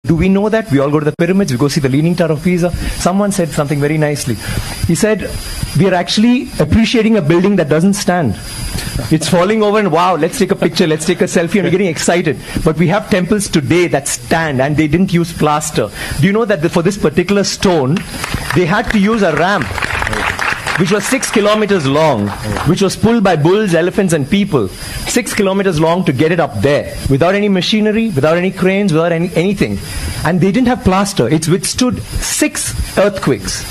Do we know that? We all go to the pyramids, we go see the Leaning Tower of Pisa. Someone said something very nicely. He said, we are actually appreciating a building that doesn't stand. It's falling over and wow, let's take a picture, let's take a selfie, and we're getting excited. But we have temples today that stand and they didn't use plaster. Do you know that for this particular stone, they had to use a ramp which was 6 kilometers long, which was pulled by bulls, elephants and people. 6 kilometers long to get it up there, without any machinery, without any cranes, without anything. And they didn't have plaster. It's withstood 6 earthquakes.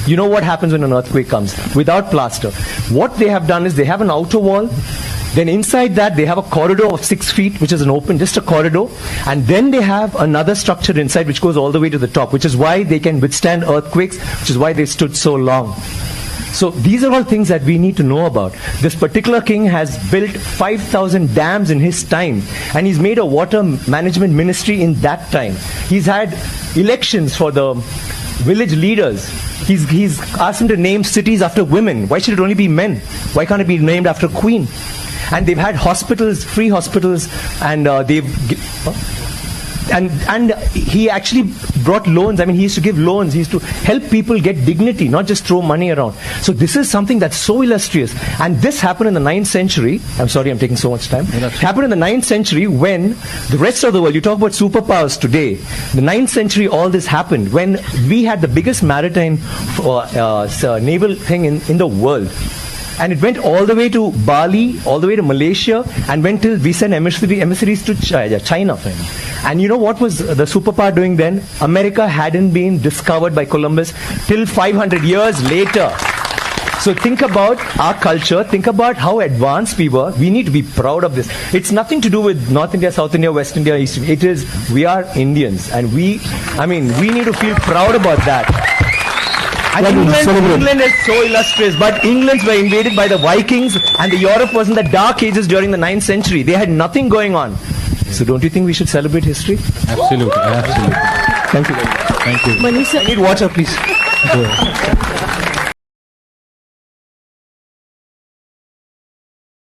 You know what happens when an earthquake comes? Without plaster. What they have done is they have an outer wall. Then inside that they have a corridor of 6 feet, which is an open, just a corridor. And then they have another structure inside which goes all the way to the top, which is why they can withstand earthquakes, which is why they stood so long. So these are all things that we need to know about. This particular king has built 5,000 dams in his time, and he's made a water management ministry in that time. He's had elections for the village leaders. He's asked them to name cities after women. Why should it only be men? Why can't it be named after a queen? And they've had hospitals, free hospitals, and and he actually brought loans. I mean, he used to give loans. He used to help people get dignity, not just throw money around. So this is something that's so illustrious. And this happened in the 9th century. I'm sorry, I'm taking so much time. It happened in the 9th century when the rest of the world, you talk about superpowers today, the 9th century all this happened when we had the biggest maritime naval thing in the world. And it went all the way to Bali, all the way to Malaysia, and went till we sent emissaries to China. And you know what was the superpower doing then? America hadn't been discovered by Columbus till 500 years later. So think about our culture, think about how advanced we were. We need to be proud of this. It's nothing to do with North India, South India, West India, East India. It is, we are Indians, and we need to feel proud about that. And England is so illustrious, but Englands were invaded by the Vikings, and the Europe was in the dark ages during the 9th century. They had nothing going on. So don't you think we should celebrate history? Absolutely, absolutely. Thank you. Thank you. Manish, I need water, please.